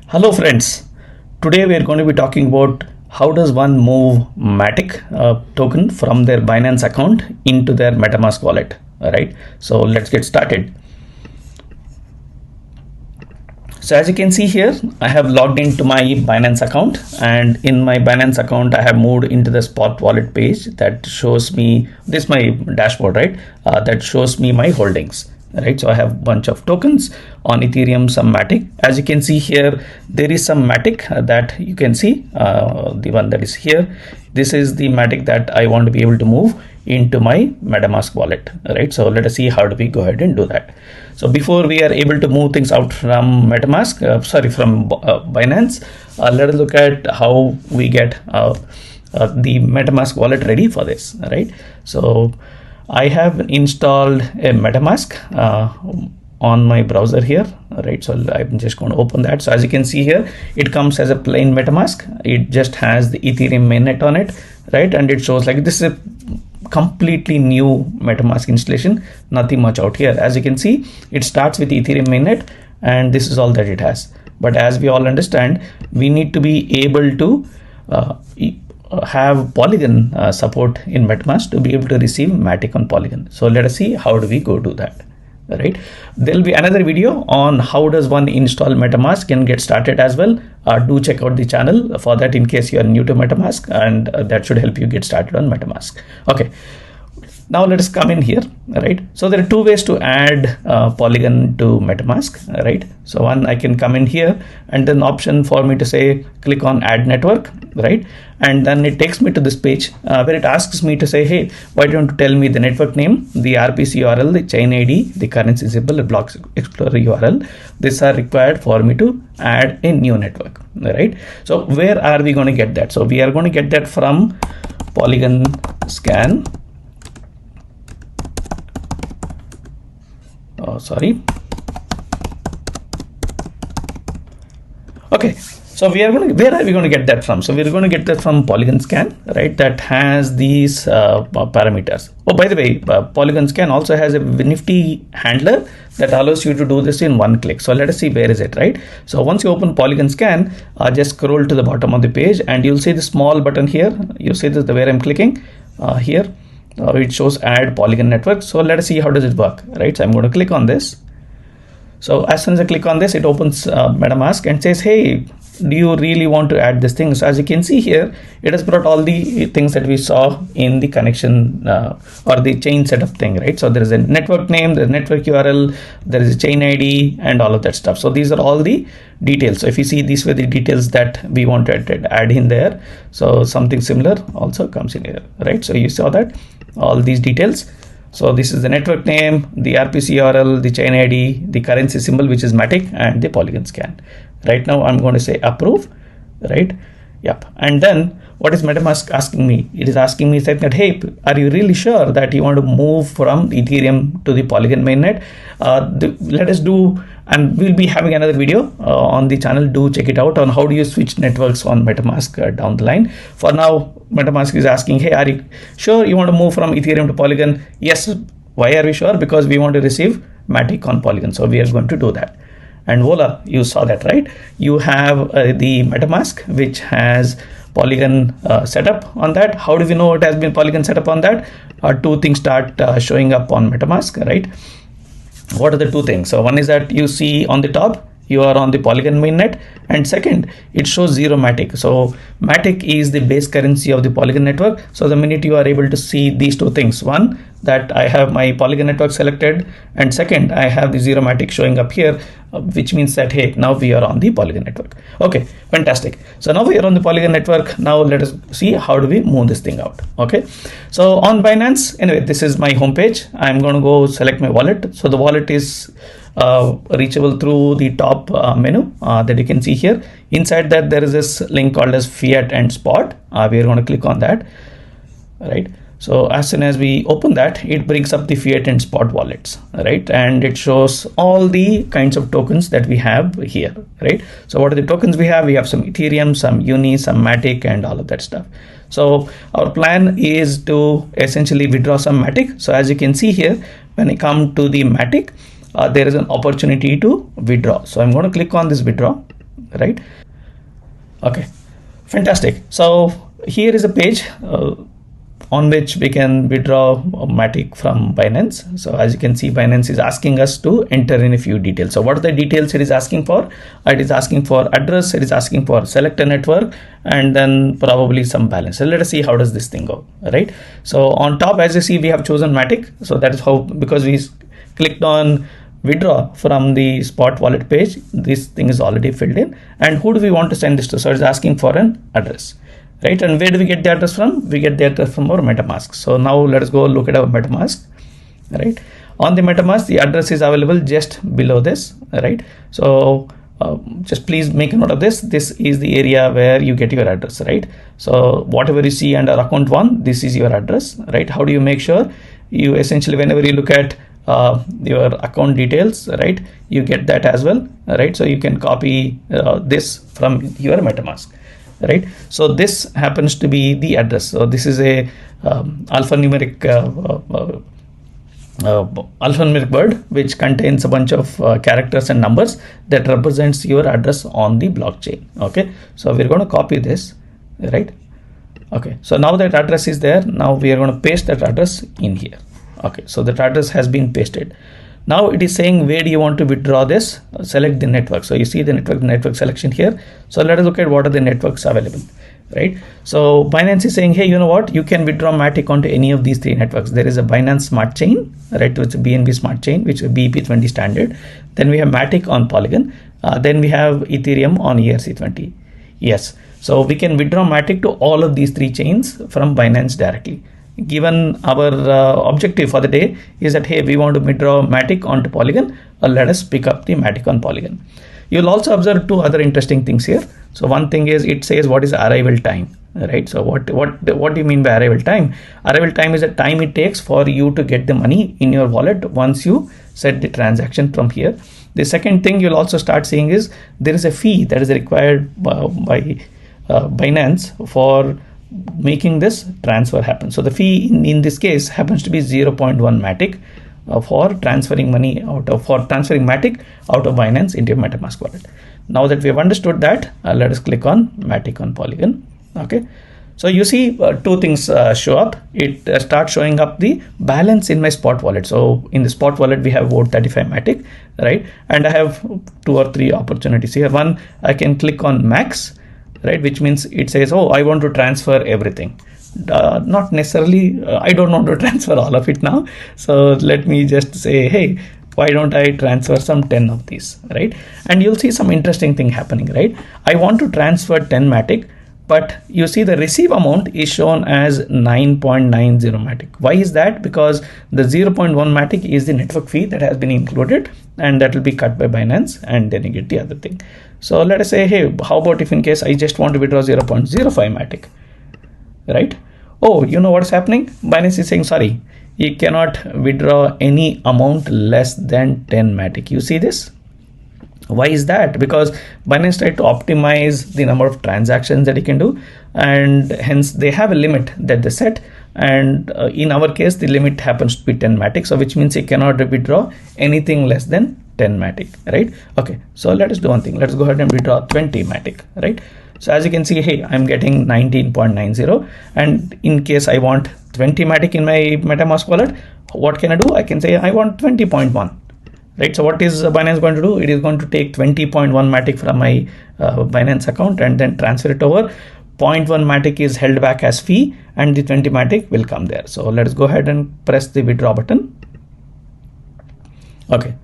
Hello friends, today we are going to be talking about how does one move Matic token from their Binance account into their MetaMask wallet. Alright, so let's get started. So as you can see here, I have logged into my Binance account, and in my Binance account I have moved into the spot wallet page that shows me this my dashboard, right? That shows me my holdings. Right, so I have a bunch of tokens on Ethereum, some Matic. As you can see here, there is some Matic that you can see, the one that is here. This is the Matic that I want to be able to move into my MetaMask wallet. Right, so let us see how do we go ahead and do that. So before we are able to move things out from MetaMask, from Binance, let us look at how we get the MetaMask wallet ready for this. Right, so I have installed a MetaMask on my browser here, right? So I'm just going to open that. So as you can see here, it comes as a plain MetaMask. It just has the Ethereum mainnet on it, right? And it shows like this is a completely new MetaMask installation, nothing much out here. As you can see, it starts with Ethereum mainnet, and this is all that it has. But as we all understand, we need to be able to have Polygon support in MetaMask to be able to receive Matic on Polygon. So let us see how do we go do that. Right, there will be another video on how does one install MetaMask and get started as well. Do check out the channel for that in case you are new to MetaMask, and that should help you get started on MetaMask. Okay, now let us come in here. Right, so there are two ways to add Polygon to MetaMask. Right, so one, I can come in here and then option for me to say click on add network, right? And then it takes me to this page where it asks me to say, hey, why don't you tell me the network name, the RPC URL, the chain ID, the currency symbol, the block explorer URL. These are required for me to add a new network. Right, so where are we going to get that? So we are going to get that from Polygon scan. Okay, so where are we going to get that from? So we're going to get that from Polygon scan, right? That has these parameters. Oh, by the way, Polygon scan also has a nifty handler that allows you to do this in one click. So let us see where is it, right? So once you open Polygon scan, just scroll to the bottom of the page, and you'll see the small button here. You see this where I'm clicking here. It shows add Polygon network. So let us see how does it work, right? So I'm going to click on this. So as soon as I click on this, it opens MetaMask and says, hey, do you really want to add this thing? So as you can see here, it has brought all the things that we saw in the connection or the chain setup thing, right? So there is a network name, the network URL, there is a chain ID, and all of that stuff. So these are all the details. So if you see, these were the details that we wanted to add in there. So something similar also comes in here, right? So you saw that all these details. So this is the network name, the RPC URL, the chain ID, the currency symbol, which is Matic, and the Polygon scan. Right now I'm going to say approve, right? Yep. And then what is MetaMask asking me? It is asking me saying that, hey, are you really sure that you want to move from Ethereum to the Polygon mainnet? Let us do, and we'll be having another video on the channel. Do check it out on how do you switch networks on MetaMask down the line. For now, MetaMask is asking, hey, are you sure you want to move from Ethereum to Polygon? Yes. Why are we sure? Because we want to receive Matic on Polygon. So we are going to do that. And voila, you saw that, right? You have the MetaMask, which has Polygon setup on that. How do we know it has been Polygon setup on that? Two things start showing up on MetaMask, right? What are the two things? So one is that you see on the top, you are on the Polygon mainnet, and second, it shows zero Matic. So Matic is the base currency of the Polygon network. So the minute you are able to see these two things, one, that I have my Polygon network selected, and second, I have the zero Matic showing up here, which means that, hey, now we are on the Polygon network. Okay, fantastic. So now we are on the Polygon network. Now let us see how do we move this thing out. Okay, so on Binance, anyway, this is my homepage. I'm going to go select my wallet. So the wallet is reachable through the top menu that you can see here. Inside that, there is this link called as fiat and spot. We are going to click on that, right? So as soon as we open that, it brings up the fiat and spot wallets, right? And it shows all the kinds of tokens that we have here, right? So what are the tokens we have? We have some Ethereum, some Uni, some Matic, and all of that stuff. So our plan is to essentially withdraw some Matic. So as you can see here, when I come to the Matic, there is an opportunity to withdraw. So I'm going to click on this withdraw, right? Okay, fantastic. So here is a page on which we can withdraw Matic from Binance. So as you can see, Binance is asking us to enter in a few details. So what are the details it is asking for? It is asking for address, it is asking for select a network, and then probably some balance. So let us see how does this thing go, right? So on top, as you see, we have chosen Matic. So that is how, because we clicked on withdraw from the spot wallet page, this thing is already filled in. And who do we want to send this to? So it's asking for an address, right? And where do we get the address from? We get the address from our MetaMask. So now let us go look at our MetaMask, right? On the MetaMask, the address is available just below this, right? So just please make a note of this. This is the area where you get your address, right? So whatever you see under account 1, this is your address, right? How do you make sure? You essentially, whenever you look at your account details, right, you get that as well, right? So you can copy this from your MetaMask, right? So this happens to be the address. So this is a alphanumeric word which contains a bunch of characters and numbers that represents your address on the blockchain. Okay, so we're going to copy this, right? Okay, so now that address is there. Now we are going to paste that address in here. Okay, so that address has been pasted. Now it is saying, where do you want to withdraw this? Select the network. So you see the network selection here. So let us look at what are the networks available, right? So Binance is saying, hey, you know what? You can withdraw Matic onto any of these 3 networks. There is a Binance Smart Chain, right? Which is a BNB Smart Chain, which is a BEP20 standard. Then we have Matic on Polygon. Then we have Ethereum on ERC20. Yes. So we can withdraw Matic to all of these 3 chains from Binance directly. Given our objective for the day is that, hey, we want to withdraw Matic onto Polygon, let us pick up the Matic on Polygon. You'll also observe 2 other interesting things here. So one thing is, it says what is arrival time, right? So what do you mean by arrival time? Arrival time is the time it takes for you to get the money in your wallet once you set the transaction from here. The second thing you'll also start seeing is there is a fee that is required by Binance for making this transfer happen. So the fee in this case happens to be 0.1 Matic for transferring Matic out of Binance into your MetaMask wallet. Now that we have understood that, let us click on Matic on Polygon. Okay, so you see 2 things show up. It starts showing up the balance in my spot wallet. So in the spot wallet we have about 35 Matic, right? And I have 2 or 3 opportunities here. One, I can click on max, right, which means it says, oh, I want to transfer everything. Not necessarily, I don't want to transfer all of it now. So let me just say, hey, why don't I transfer some 10 of these, right? And you'll see some interesting thing happening, right? I want to transfer 10 Matic, but you see the receive amount is shown as 9.90 Matic. Why is that? Because the 0.1 Matic is the network fee that has been included, and that will be cut by Binance, and then you get the other thing. So let us say, hey, how about if in case I just want to withdraw 0.05 Matic, right? Oh, you know what's happening? Binance is saying, sorry, you cannot withdraw any amount less than 10 Matic. You see this? Why is that? Because Binance tried to optimize the number of transactions that you can do, and hence they have a limit that they set. And in our case, the limit happens to be 10 Matic. So which means you cannot withdraw anything less than 10 Matic, right? Okay, so let us do one thing. Let's go ahead and withdraw 20 Matic, right? So as you can see, hey, I'm getting 19.90. And in case I want 20 Matic in my MetaMask wallet, what can I do? I can say I want 20.1. Right, so what is Binance going to do? It is going to take 20.1 Matic from my Binance account and then transfer it over. 0.1 Matic is held back as fee, and the 20 Matic will come there. So let's go ahead and press the withdraw button. Okay.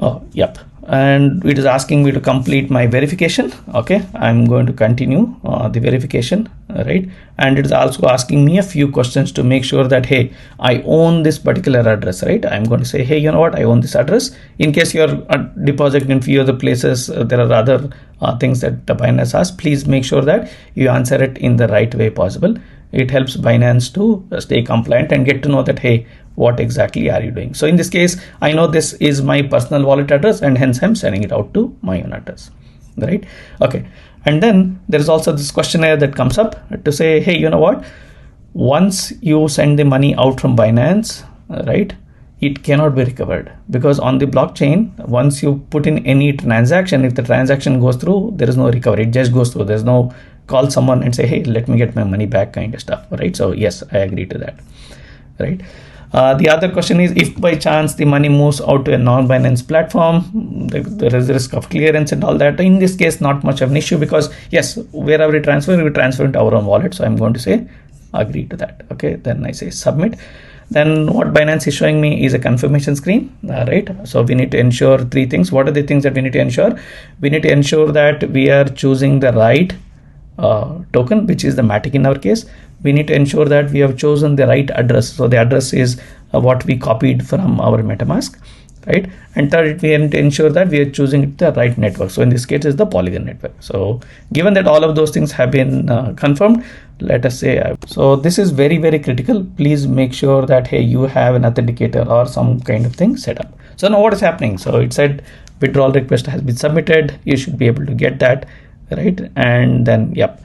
Oh, yep. And it is asking me to complete my verification. Okay, I'm going to continue the verification, right? And it is also asking me a few questions to make sure that, hey, I own this particular address, right? I'm going to say, hey, you know what, I own this address. In case you're depositing in few other places, there are other things that the Binance asks. Please make sure that you answer it in the right way possible. It helps Binance to stay compliant and get to know that, hey, what exactly are you doing? So in this case, I know this is my personal wallet address, and hence I'm sending it out to my own address, right? Okay. And then there is also this questionnaire that comes up to say, hey, you know what? Once you send the money out from Binance, right, it cannot be recovered, because on the blockchain, once you put in any transaction, if the transaction goes through, there is no recovery. It just goes through. There's no call someone and say, hey, let me get my money back kind of stuff, right? So yes, I agree to that, right? The other question is, if by chance the money moves out to a non-Binance platform, there is risk of clearance and all that. In this case, not much of an issue, because yes, wherever we transfer into our own wallet. So I'm going to say agree to that. Okay, then I say submit. Then what Binance is showing me is a confirmation screen, right? So we need to ensure three things. What are the things that we need to ensure? We need to ensure that we are choosing the right token, which is the Matic in our case. We need to ensure that we have chosen the right address. So the address is what we copied from our MetaMask, right? And third, we need to ensure that we are choosing the right network. So in this case, is the Polygon network. So given that all of those things have been confirmed, let us say, so this is very, very critical. Please make sure that, hey, you have an authenticator or some kind of thing set up. So now what is happening? So it said withdrawal request has been submitted. You should be able to get that, right? And then, yep.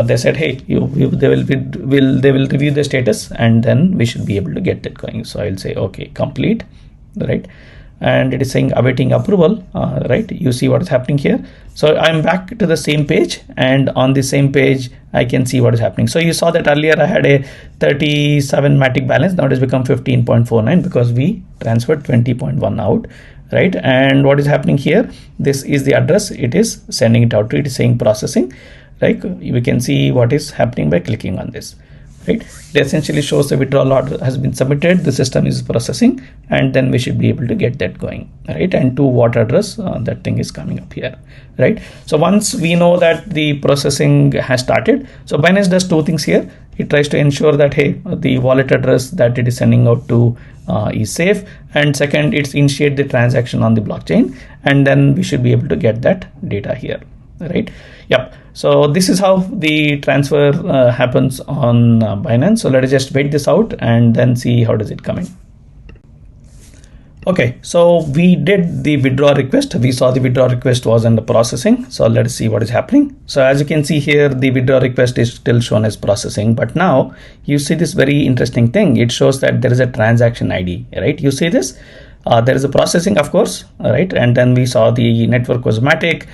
They said, hey, they will review the status, and then we should be able to get that going. So I'll say, okay, complete, right? And it is saying awaiting approval, right? You see what is happening here. So I'm back to the same page, and on the same page, I can see what is happening. So you saw that earlier I had a 37 Matic balance. Now it has become 15.49 because we transferred 20.1 out, right? And what is happening here? This is the address. It is sending it out to. It is saying processing. Right, we can see what is happening by clicking on this, right? It essentially shows the withdrawal order has been submitted, the system is processing, and then we should be able to get that going, right? And to what address that thing is coming up here, right? So once we know that the processing has started, so Binance does two things here. It tries to ensure that, hey, the wallet address that it is sending out to is safe, and second, it's initiate the transaction on the blockchain, and then we should be able to get that data here, right? Yep. So this is how the transfer happens on Binance. So let us just wait this out and then see how does it come in. Okay, so we did the withdraw request. We saw the withdraw request was under processing. So let's see what is happening. So as you can see here, the withdraw request is still shown as processing, but now you see this very interesting thing. It shows that there is a transaction ID, right? You see this? There is a processing, of course, right? And then we saw the network was Matic.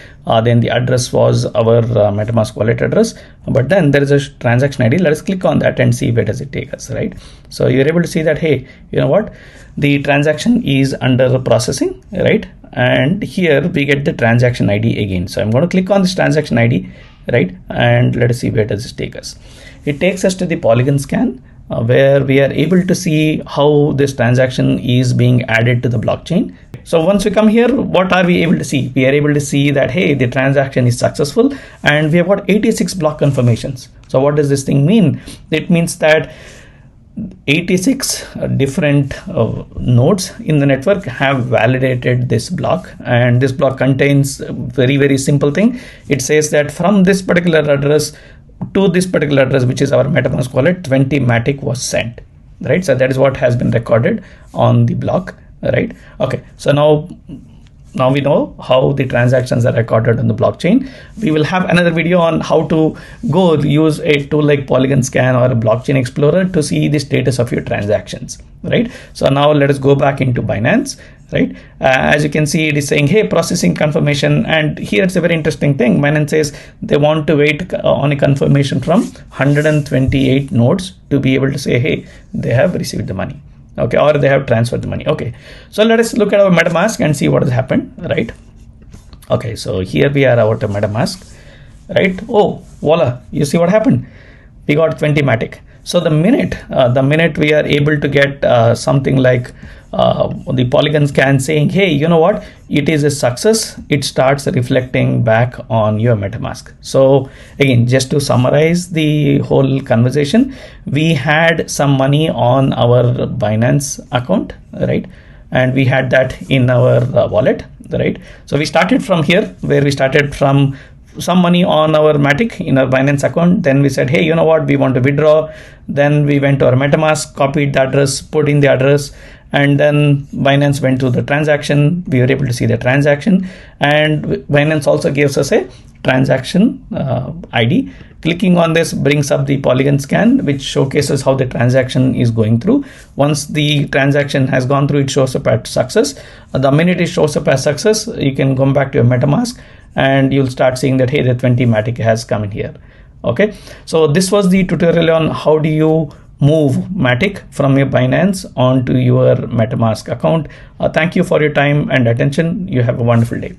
Then the address was our MetaMask wallet address. But then there is a transaction ID. Let us click on that and see where does it take us, right? So you're able to see that, hey, you know what? The transaction is under processing, right? And here we get the transaction ID again. So I'm going to click on this transaction ID, right? And let us see where does it take us. It takes us to the Polygon scan, where we are able to see how this transaction is being added to the blockchain. So once we come here, what are we able to see? We are able to see that, hey, the transaction is successful, and we have got 86 block confirmations. So what does this thing mean? It means that 86 different nodes in the network have validated this block, and this block contains a very, very simple thing. It says that from this particular address to this particular address, which is our MetaMask wallet, 20 Matic was sent, right? So that is what has been recorded on the block, right? Okay, so now we know how the transactions are recorded on the blockchain. We will have another video on how to go use a tool like Polygon Scan or a blockchain explorer to see the status of your transactions, right? So now let us go back into Binance, right? As you can see, it is saying, hey, processing confirmation. And here it's a very interesting thing. Binance says they want to wait on a confirmation from 128 nodes to be able to say, hey, they have received the money. Okay, or they have transferred the money. Okay, so let us look at our MetaMask and see what has happened, right? Okay, so here we are our MetaMask, right? Oh, voila, you see what happened? We got 20 Matic. So the minute we are able to get something like the Polygon scan saying, hey, you know what, it is a success, it starts reflecting back on your MetaMask. So again, just to summarize the whole conversation, we had some money on our Binance account, right? And we had that in our wallet, right? So we started from here, where we started from some money on our Matic in our Binance account. Then we said, hey, you know what, we want to withdraw. Then we went to our MetaMask, copied the address, put in the address, and then Binance went to the transaction. We were able to see the transaction, and Binance also gives us a transaction ID. Clicking on this brings up the Polygon scan, which showcases how the transaction is going through. Once the transaction has gone through, it shows up as success. The minute it shows up as success, you can come back to your MetaMask and you'll start seeing that, hey, the 20 Matic has come in here. Okay, so this was the tutorial on how do you move Matic from your Binance onto your MetaMask account. Thank you for your time and attention. You have a wonderful day.